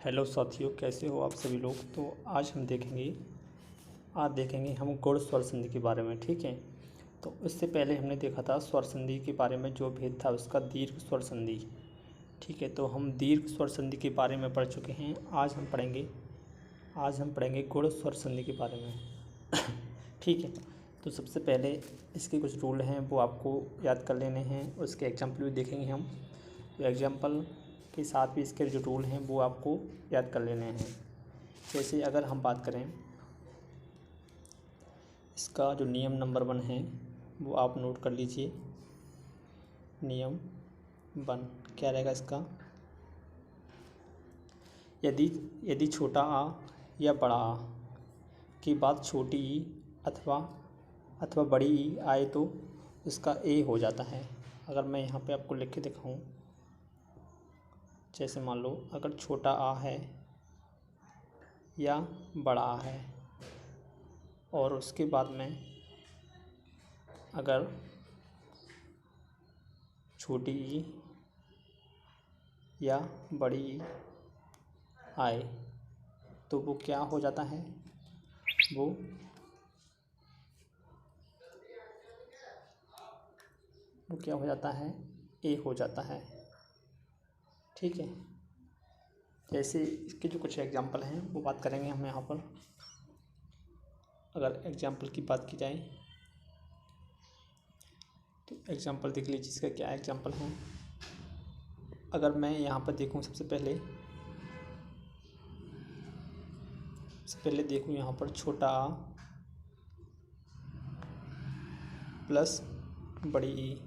Hello साथियों, कैसे हो आप सभी लोग। तो आज देखेंगे हम गुण स्वर संधि के बारे में। ठीक है, तो इससे पहले हमने देखा था स्वर संधि के बारे में, जो भेद था उसका दीर्घ स्वर संधि। ठीक है, तो हम दीर्घ स्वर संधि के बारे में पढ़ चुके हैं। आज हम पढ़ेंगे गुण स्वर संधि के बारे में। ठीक है, तो सबसे पहले इसके कुछ रूल हैं, वो आपको याद कर लेने हैं। उसके एग्जाम्पल भी देखेंगे हम, तो एग्जाम्पल के साथ भी इसके जो रूल हैं वो आपको याद कर लेने हैं। जैसे अगर हम बात करें, इसका जो नियम नंबर 1 है वो आप नोट कर लीजिए। नियम 1 क्या रहेगा इसका, यदि छोटा आ या बड़ा आ की बात छोटी ई अथवा बड़ी ई आए तो उसका ए हो जाता है। अगर मैं यहाँ पे आपको लिख के दिखाऊँ, जैसे मान लो अगर छोटा आ है या बड़ा आ है और उसके बाद में अगर छोटी ई या बड़ी ई आए तो वो क्या हो जाता है, वो क्या हो जाता है, ए हो जाता है। ठीक है, जैसे इसके जो कुछ एग्जाम्पल हैं वो बात करेंगे हम यहाँ पर। अगर एग्जाम्पल की बात की जाए तो एग्जाम्पल देख लीजिए, इसका क्या एग्जाम्पल है। अगर मैं यहाँ पर देखूँ, सबसे पहले देखूँ यहाँ पर छोटा आ प्लस बड़ी ई,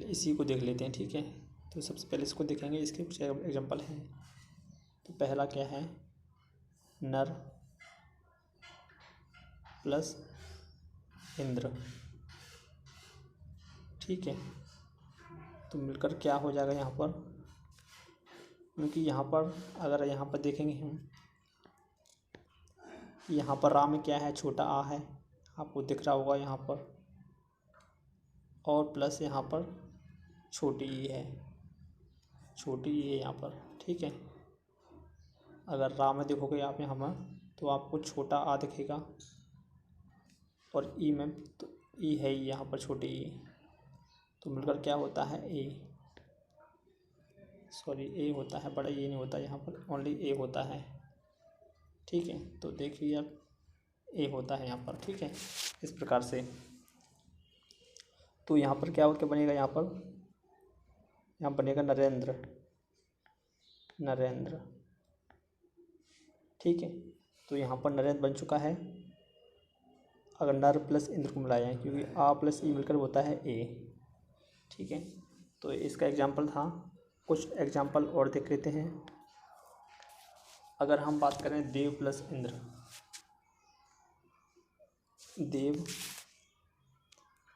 इसी को देख लेते हैं। ठीक है, तो सबसे पहले इसको देखेंगे, इसके कुछ एग्जाम्पल हैं। तो पहला क्या है, नर प्लस इंद्र। ठीक है, तो मिलकर क्या हो जाएगा यहाँ पर, क्योंकि यहाँ पर अगर यहाँ पर देखेंगे हम, यहाँ पर रा में क्या है, छोटा आ है, आपको दिख रहा होगा यहाँ पर, और प्लस यहाँ पर छोटी ई है, यहाँ पर। ठीक है, अगर रा में देखोगे आप यहाँ पर तो आपको छोटा आ दिखेगा, और ई में तो ई है ही यहाँ पर छोटी ई, तो मिलकर क्या होता है, ए होता है, बड़ा ए नहीं होता यहाँ पर, ओनली ए होता है। ठीक है, तो देखिए आप, ए होता है यहाँ पर। ठीक है, इस प्रकार से। तो यहाँ पर क्या बनेगा, यहाँ बनेगा नरेंद्र। ठीक है, तो यहाँ पर नरेंद्र बन चुका है अगर नर प्लस इंद्र को मिलाया है, क्योंकि आ प्लस ई मिलकर होता है ए। ठीक है, तो इसका एग्जाम्पल था। कुछ एग्जाम्पल और देख लेते हैं। अगर हम बात करें देव प्लस इंद्र, देव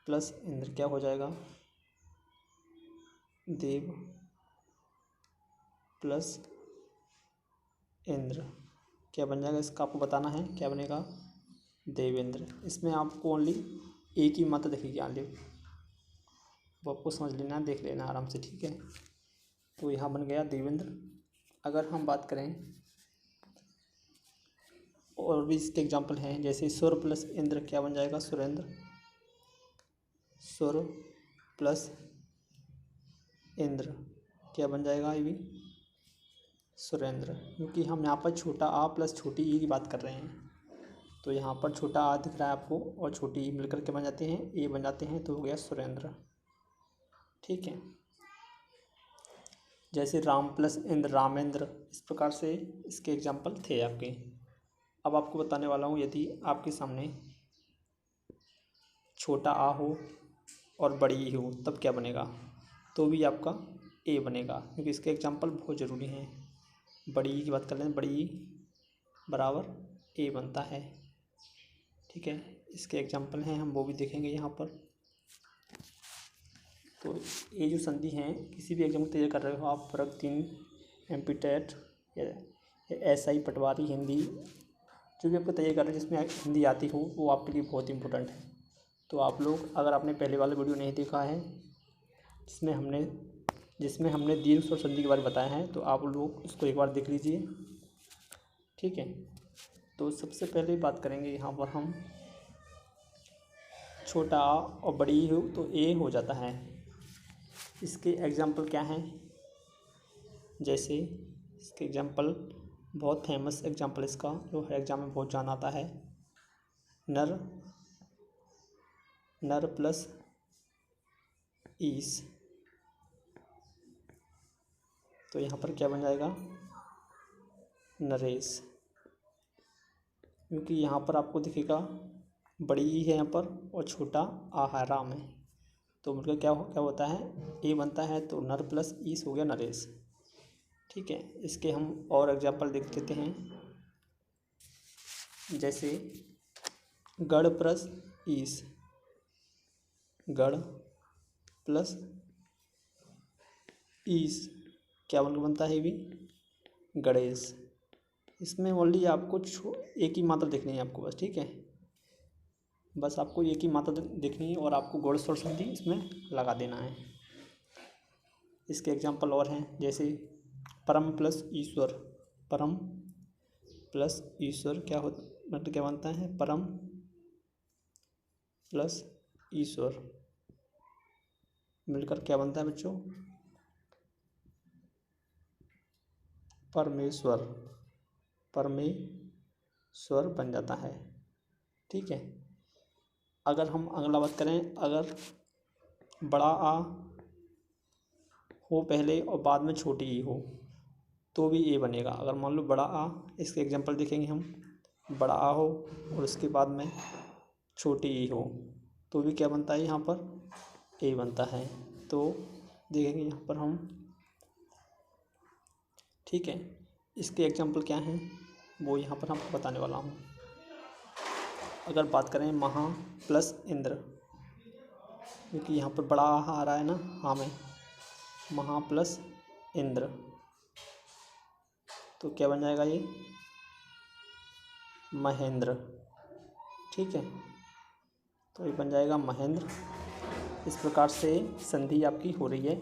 प्लस इंद्र क्या हो जाएगा, देव प्लस इंद्र क्या बन जाएगा, इसका आपको बताना है, क्या बनेगा, देवेंद्र। इसमें आपको ओनली एक ही मात्रा दिखेगी, आलिव, वो आपको समझ लेना, देख लेना आराम से। ठीक है, तो यहाँ बन गया देवेंद्र। अगर हम बात करें, और भी इसके एग्जाम्पल हैं, जैसे सुर प्लस इंद्र क्या बन जाएगा, सुरेंद्र। सुर प्लस इंद्र क्या बन जाएगा, ये भी सुरेंद्र। क्योंकि हम यहाँ पर छोटा आ प्लस छोटी ई की बात कर रहे हैं, तो यहाँ पर छोटा आ दिख रहा है आपको और छोटी ई मिलकर के बन जाते हैं, ए बन जाते हैं, तो हो गया सुरेंद्र। ठीक है, जैसे राम प्लस इंद्र रामेंद्र, इस प्रकार से इसके एग्जाम्पल थे आपके। अब आपको बताने वाला हूँ, यदि आपके सामने छोटा आ हो और बड़ी ई हो तब क्या बनेगा, तो भी आपका ए बनेगा, क्योंकि इसके एग्जाम्पल बहुत ज़रूरी हैं। बड़ी ई की बात कर लें, बड़ी ई बराबर ए बनता है। ठीक है, इसके एग्जाम्पल हैं, हम वो भी देखेंगे यहाँ पर। तो ये जो संधि हैं, किसी भी एग्जाम की तैयारी कर रहे हो आप, वर्ग 3 एमपी-टेट या SI पटवारी हिंदी, जो भी आपको तैयारी कर रहे हैं जिसमें हिंदी आती हो, वो आपके लिए बहुत इंपॉर्टेंट है। तो आप लोग, अगर आपने पहले वाला वीडियो नहीं देखा है जिसमें हमने जिसमें हमने दीर्घ स्वर संधि के बारे में बताया है, तो आप लोग इसको एक बार देख लीजिए। ठीक है, तो सबसे पहले बात करेंगे यहाँ पर हम छोटा आ और बड़ी ई हो तो ए हो जाता है। इसके एग्जाम्पल क्या हैं, जैसे इसके एग्जाम्पल बहुत फेमस एग्जाम्पल इसका जो हर एग्जाम में बहुत जाना आता है, नर, नर प्लस ईस। तो यहाँ पर क्या बन जाएगा, नरेश, क्योंकि यहाँ पर आपको दिखेगा बड़ी ई है यहाँ पर और छोटा आ है राम है, तो मिलकर क्या होता है, ए बनता है, तो नर प्लस ईस हो गया नरेश। ठीक है, इसके हम और एग्जाम्पल देख लेते हैं, जैसे गढ़ प्लस ईस, गढ़ प्लस ईस क्या बनता है, भी गणेश। इसमें ओनली आपको एक ही मात्रा देखनी है आपको बस। ठीक है, बस आपको एक ही मात्रा देखनी है और आपको गौड़ स्वर संधि इसमें लगा देना है। इसके एग्जाम्पल और हैं, जैसे परम प्लस ईश्वर, परम प्लस ईश्वर क्या हो मतलब क्या बनता है, परम प्लस ईश्वर मिलकर क्या बनता है बच्चों, परमेश्वर, परमेश्वर बन जाता है। ठीक है, अगर हम अगला बात करें, अगर बड़ा आ हो पहले और बाद में छोटी ई हो तो भी ए बनेगा। अगर मान लो बड़ा आ, इसके एग्जांपल देखेंगे हम, बड़ा आ हो और उसके बाद में छोटी ई हो तो भी क्या बनता है, यहाँ पर ए बनता है। तो देखेंगे यहाँ पर हम। ठीक है, इसके एग्जांपल क्या हैं वो यहाँ पर आपको बताने वाला हूँ। अगर बात करें महा प्लस इंद्र, क्योंकि यहाँ पर बड़ा आ रहा है ना, हाँ में महा प्लस इंद्र, तो क्या बन जाएगा ये, महेंद्र। ठीक है, तो ये बन जाएगा महेंद्र। इस प्रकार से संधि आपकी हो रही है,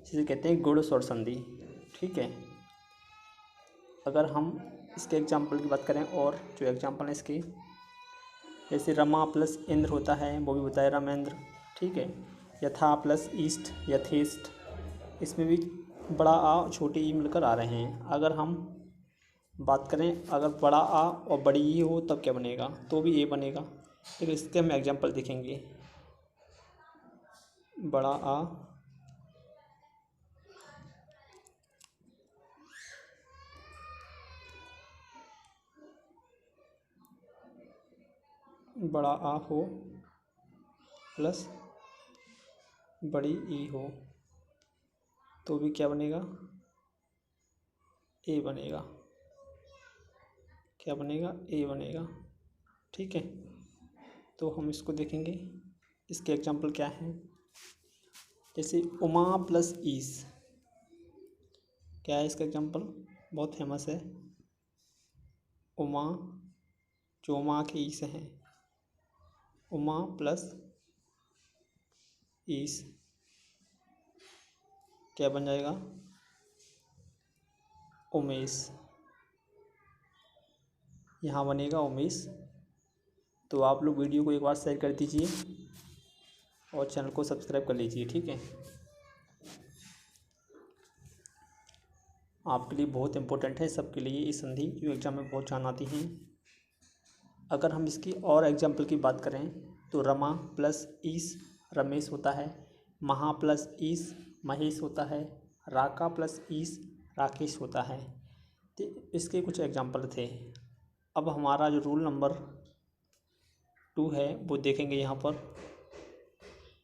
जिसे कहते हैं गुण स्वर संधि। ठीक है, अगर हम इसके एग्जाम्पल की बात करें और जो एग्जाम्पल है इसके, जैसे रमा प्लस इंद्र होता है वो भी होता है रमेंद्र। ठीक है, यथा प्लस ईस्ट, यथेष्ट, इसमें भी बड़ा आ छोटी ई मिलकर आ रहे हैं। अगर हम बात करें, अगर बड़ा आ और बड़ी ई हो तब क्या बनेगा, तो भी ए बनेगा। लेकिन इसके हम एग्जाम्पल देखेंगे, बड़ा आ बड़ा आ हो प्लस बड़ी ई हो तो भी क्या बनेगा, ए बनेगा। क्या बनेगा, ए बनेगा। ठीक है, तो हम इसको देखेंगे, इसके एग्जाम्पल क्या हैं, जैसे उमा प्लस ईस, क्या है इसका एग्जाम्पल, बहुत फेमस है। उमा जो उमा के ईस हैं, उमा प्लस ईस क्या बन जाएगा, उमेश। यहाँ बनेगा उमेश। तो आप लोग वीडियो को एक बार शेयर कर दीजिए और चैनल को सब्सक्राइब कर लीजिए। ठीक है, आपके लिए बहुत इम्पोर्टेंट है, सबके लिए ये संधि जो एग्जाम में बहुत जान आती हैं। अगर हम इसकी और एग्जाम्पल की बात करें तो रमा प्लस ईस रमेश होता है, महा प्लस ईस महेश होता है, राका प्लस ईस राकेश होता है। तो इसके कुछ एग्जाम्पल थे। अब हमारा जो रूल नंबर 2 है वो देखेंगे यहाँ पर।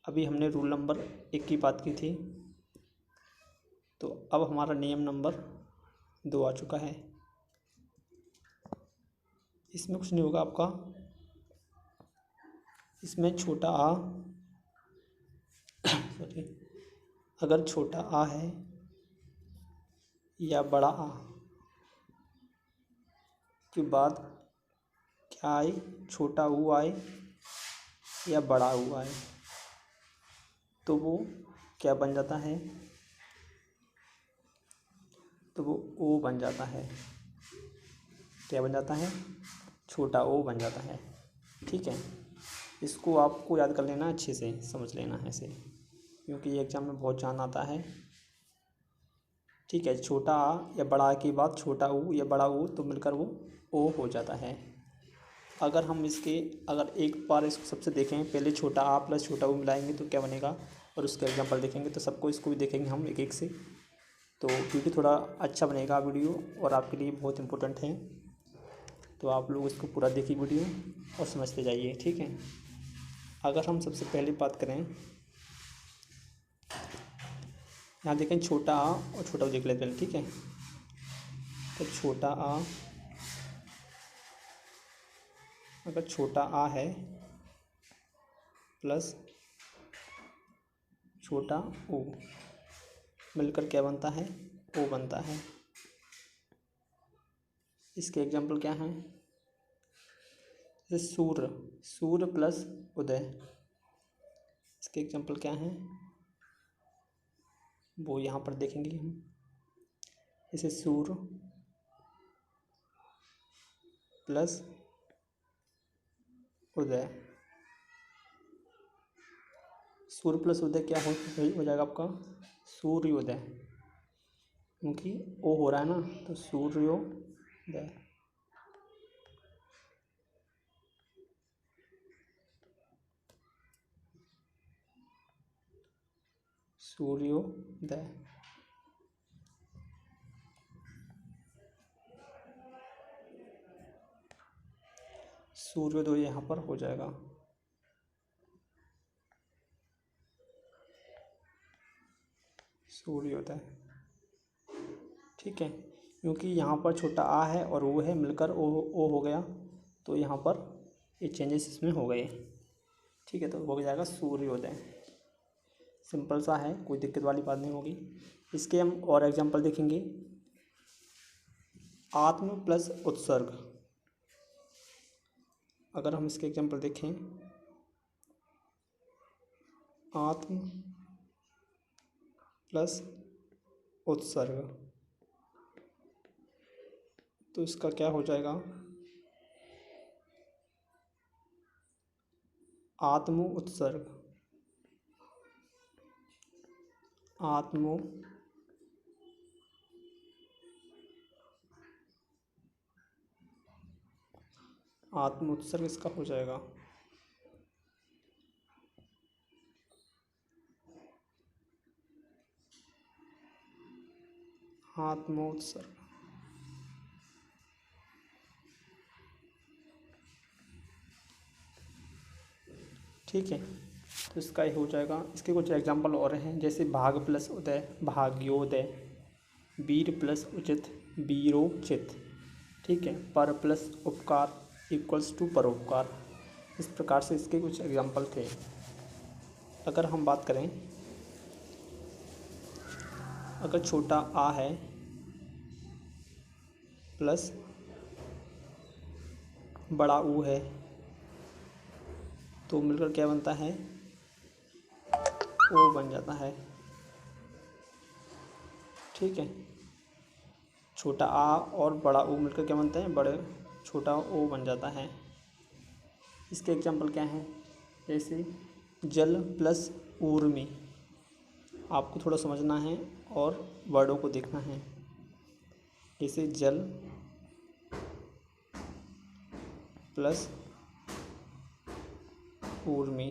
अभी हमने रूल नंबर 1 की बात की थी, तो अब हमारा नियम नंबर 2 आ चुका है। इसमें कुछ नहीं होगा आपका, इसमें छोटा आ सॉरी, अगर छोटा आ है या बड़ा आ के बाद क्या आए, छोटा ऊ आए या बड़ा ऊ आए तो वो क्या बन जाता है, तो वो ओ बन जाता है। क्या बन जाता है? छोटा ओ बन जाता है। ठीक है, इसको आपको याद कर लेना, अच्छे से समझ लेना ऐसे, क्योंकि ये एग्जाम में बहुत जान आता है। ठीक है, छोटा आ या बड़ा आ की बात, छोटा ऊ या बड़ा ऊ तो मिलकर वो ओ हो जाता है। अगर हम अगर एक बार इसको सबसे देखें, पहले छोटा आ प्लस छोटा ऊ मिलाएंगे तो क्या बनेगा, और उसके एग्जाम्पल देखेंगे तो सबको इसको भी देखेंगे हम एक एक से, तो क्योंकि थोड़ा अच्छा बनेगा वीडियो और आपके लिए बहुत इम्पोर्टेंट है। तो आप लोग इसको पूरा देखिए वीडियो और समझते जाइए। ठीक है, अगर हम सबसे पहले बात करें, यहाँ देखें छोटा आ और छोटा ऊ देख लेते हैं। ठीक है, तो छोटा आ, अगर छोटा आ है प्लस छोटा ओ मिलकर क्या बनता है? ओ बनता है। इसके एग्जाम्पल क्या हैं? जैसे सूर्य, सूर्य प्लस उदय, इसके एग्जाम्पल क्या हैं वो यहाँ पर देखेंगे हम। जैसे सूर्य प्लस उदय, सूर्य प्लस उदय क्या हो जाएगा आपका? सूर्योदय, क्योंकि ओ हो रहा है ना, तो सूर्योदय। सूर्योदय, सूर्योदय यहाँ पर हो जाएगा। सूर्योदय, ठीक है, क्योंकि यहाँ पर छोटा आ है और वो है, मिलकर ओ हो गया, तो यहाँ पर ये चेंजेस इसमें हो गए। ठीक है, तो हो जाएगा सूर्योदय। सिंपल सा है, कोई दिक्कत वाली बात नहीं होगी। इसके हम और एग्जांपल देखेंगे। आत्म प्लस उत्सर्ग, अगर हम इसके एग्जांपल देखें, आत्म प्लस उत्सर्ग, तो इसका क्या हो जाएगा? आत्म उत्सर्ग, आत्म उत्सर्ग इसका हो जाएगा। आत्म उत्सर्ग, ठीक है, तो इसका ही हो जाएगा। इसके कुछ एग्जांपल और हैं, जैसे भाग प्लस उदय, भाग्योदय, वीर प्लस उचित, वीरोचित। ठीक है, पर प्लस उपकार इक्वल्स टू परोपकार। इस प्रकार से इसके कुछ एग्जांपल थे। अगर हम बात करें, अगर छोटा आ है प्लस बड़ा ऊ है, तो मिलकर क्या बनता है? ओ बन जाता है। ठीक है, छोटा आ और बड़ा ऊ मिलकर क्या बनते हैं? बड़े छोटा ओ बन जाता है। इसके एग्जांपल क्या हैं? जैसे जल प्लस ऊर्मी, आपको थोड़ा समझना है और वर्डों को देखना है। जैसे जल प्लस ऊर्मी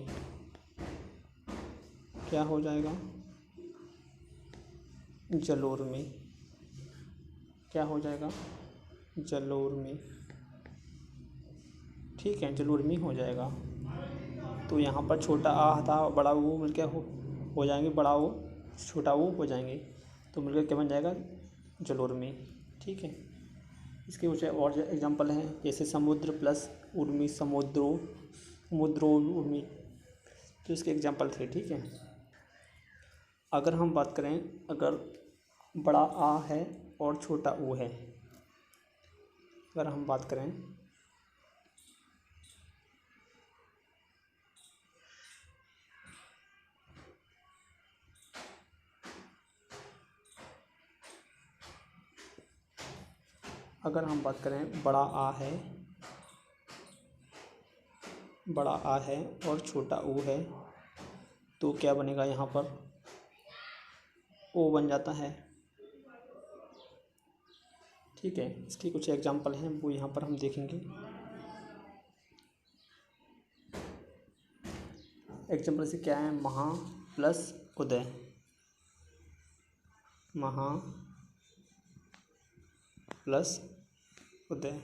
क्या हो जाएगा? जलोर्मी। क्या हो जाएगा? जलोर्मी। ठीक है, जलोर्मी हो जाएगा। तो यहाँ पर छोटा आ था, बड़ा वो मिलकर हो जाएंगे, बड़ा वो छोटा वो हो जाएंगे, तो मिलकर क्या बन जाएगा? जलोर्मी। ठीक है, इसके कुछ और एग्जांपल हैं, जैसे समुद्र प्लस उर्मी, समुद्रो उर्मी, तो इसके एग्जांपल थे। ठीक है, अगर हम बात करें, अगर बड़ा आ है और छोटा ऊ है, अगर हम बात करें, अगर हम बात करें बड़ा आ है और छोटा ऊ है तो क्या बनेगा, यहाँ पर ओ बन जाता है। ठीक है, इसकी कुछ एग्जांपल हैं वो यहाँ पर हम देखेंगे। एग्जांपल से क्या है, महा प्लस उदय, महा प्लस उदय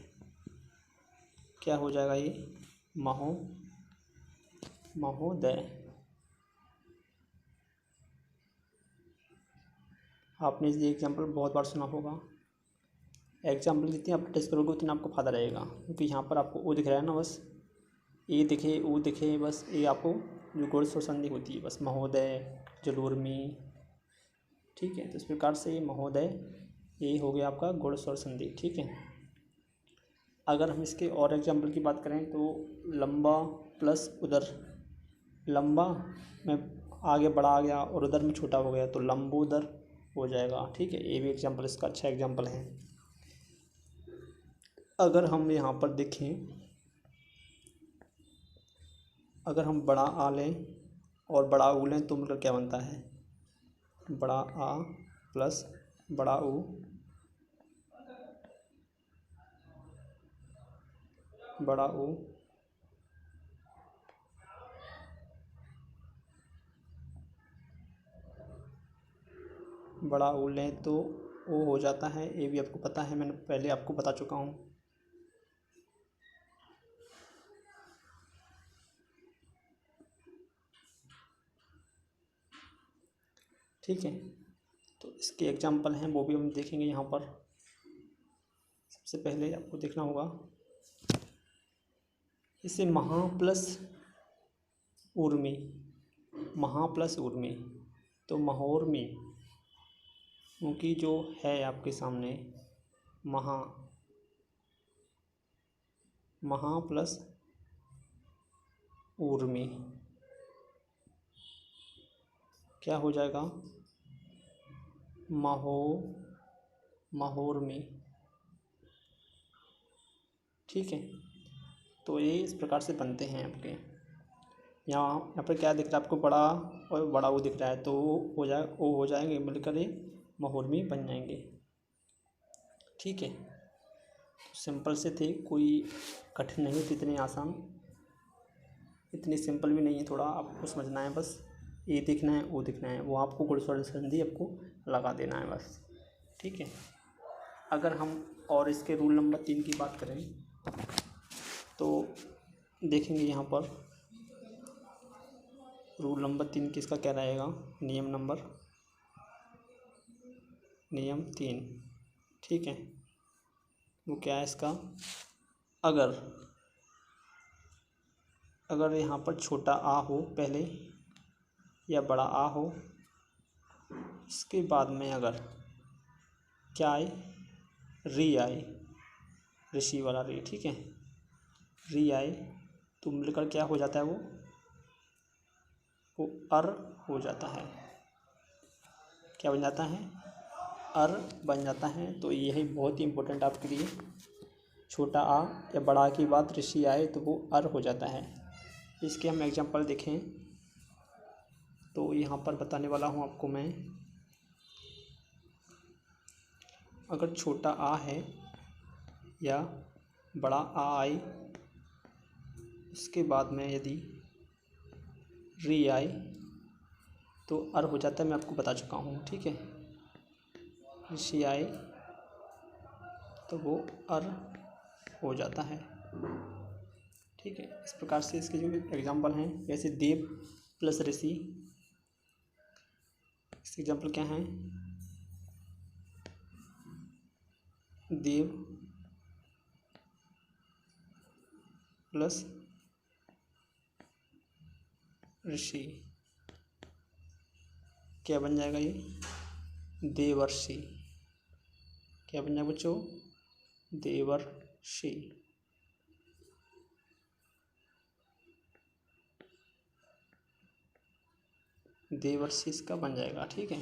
क्या हो जाएगा, ये महोदय। आपने ये एग्जांपल बहुत बार सुना होगा। एग्जाम्पल जितनी आप प्रैक्टिस करोगे उतना आपको फ़ायदा रहेगा, क्योंकि यहाँ पर आपको ओ दिख रहा है ना, बस ए दिखे ओ दिखे, बस ये आपको जो गुण स्वर संधि होती है, बस महोदय, जलूर्मी। ठीक है, तो इस प्रकार से महोदय ये हो गया आपका गुण स्वर संधि। ठीक है, अगर हम इसके और एग्जाम्पल की बात करें तो लंबा प्लस उदर, लंबा में आगे बड़ा आ गया और उधर में छोटा हो गया तो लंबोदर हो जाएगा। ठीक है, ये भी एग्जाम्पल इसका अच्छा एग्जाम्पल है। अगर हम यहाँ पर देखें, अगर हम बड़ा आ लें और बड़ा ऊ लें तो मिलकर क्या बनता है, बड़ा आ प्लस बड़ा ऊ, बड़ा ऊ बड़ा ऊ लें तो ओ हो जाता है। ये भी आपको पता है, मैंने पहले आपको बता चुका हूँ। ठीक है, तो इसके एग्जाम्पल हैं वो भी हम देखेंगे यहाँ पर। सबसे पहले आपको देखना होगा इसे महा प्लस उर्मी, महा प्लस उर्मी, तो महोर्मी, क्योंकि जो है आपके सामने महा प्लस उर्मी क्या हो जाएगा, महोर्मी। ठीक है, तो ये इस प्रकार से बनते हैं आपके। यहाँ पर क्या दिख रहा है आपको, बड़ा और बड़ा वो दिख रहा है, तो वो हो जाएंगे मिलकर ये महोर्मी बन जाएंगे। ठीक है, सिंपल से थे, कोई कठिन नहीं थे, इतने आसान, इतनी सिंपल भी नहीं है, थोड़ा आपको समझना है बस। ये दिखना है वो दिखना है, वो आपको गुण स्वर संधि आपको लगा देना है बस। ठीक है, अगर हम और इसके रूल नंबर 3 की बात करें तो देखेंगे यहाँ पर रूल नंबर 3 किसका क्या रहेगा, नियम 3। ठीक है, वो क्या है इसका, अगर यहाँ पर छोटा आ हो पहले या बड़ा आ हो, इसके बाद में अगर क्या आए, री आए, ऋषि वाला री। ठीक है, री आए तो मिलकर क्या हो जाता है, वो अर हो जाता है। क्या बन जाता है, अर बन जाता है। तो यही बहुत ही इम्पोर्टेंट आपके लिए, छोटा आ या बड़ा आ की बात ऋषि आए तो वो अर हो जाता है। इसके हम एग्जांपल देखें तो यहाँ पर बताने वाला हूँ आपको मैं। अगर छोटा आ है या बड़ा आ आई, उसके बाद में यदि री आई तो अर हो जाता है, मैं आपको बता चुका हूँ। ठीक है, ऋषि आए तो वो अर हो जाता है। ठीक है, इस प्रकार से इसके जो एग्जाम्पल हैं, जैसे देव प्लस ऋषि, इसके एग्जाम्पल क्या हैं, देव प्लस ऋषि क्या बन जाएगा, ये देवर्षि। क्या बन जाएगा बच्चों, देवर्षि। देवर्षि इसका बन जाएगा। ठीक है,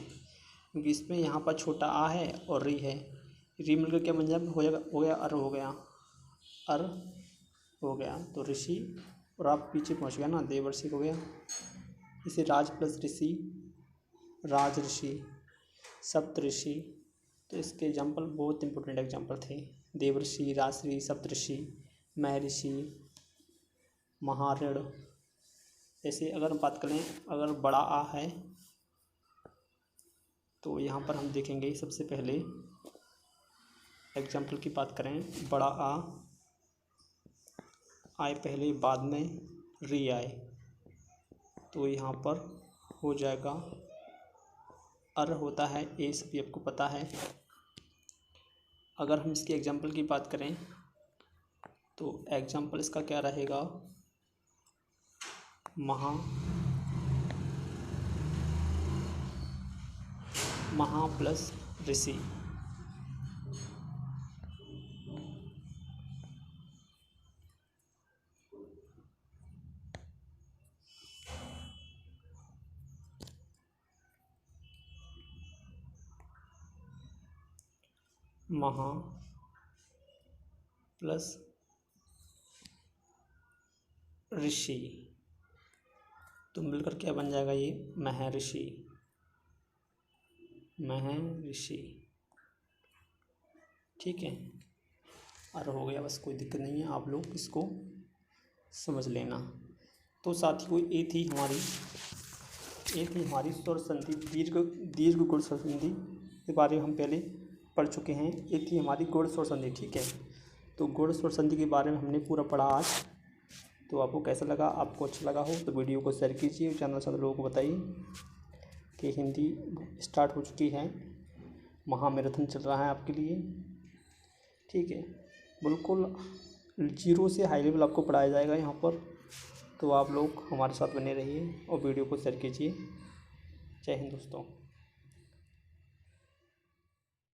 क्योंकि इसमें यहाँ पर छोटा आ है और री है, री मिलकर क्या बन जाएगा, हो गया अर, हो गया अर, हो गया तो ऋषि, और आप पीछे पहुंच गया ना, देवर्षि हो गया। इसे राज प्लस ऋषि, राज ऋषि, सप्तऋषि। तो इसके एग्जाम्पल बहुत इंपॉर्टेंट एग्जाम्पल थे, देवर्षि, राजऋषि, सप्तऋषि, महर्षि, महाऋण। ऐसे अगर हम बात करें, अगर बड़ा आ है तो यहाँ पर हम देखेंगे सबसे पहले एग्जाम्पल की बात करें, बड़ा आ आए पहले, बाद में री आए, तो यहाँ पर हो जाएगा अर होता है ए, सभी आपको पता है। अगर हम इसके एग्जाम्पल की बात करें तो एग्जाम्पल इसका क्या रहेगा, महा प्लस ऋषि। महा प्लस ऋषि, तो मिलकर क्या बन जाएगा, ये महर्षि, महर्षि। ठीक है, और हो गया, बस कोई दिक्कत नहीं है, आप लोग इसको समझ लेना। तो साथियों ये थी हमारी स्वर संधि, दीर्घ गुण स्वर संधि के बारे में हम पहले पढ़ चुके हैं। ये थी हमारी गुण स्वर संधि। ठीक है, तो गुण स्वर संधि के बारे में हमने पूरा पढ़ा आज। तो आपको कैसा लगा, आपको अच्छा लगा हो तो वीडियो को शेयर कीजिए, चैनल से लोगों को बताइए कि हिंदी स्टार्ट हो चुकी है, महामैराथन चल रहा है आपके लिए। ठीक है, बिल्कुल 0 से हाई लेवल आपको पढ़ाया जाएगा यहाँ पर, तो आप लोग हमारे साथ बने रहिए और वीडियो को शेयर कीजिए। जय हिंद दोस्तों।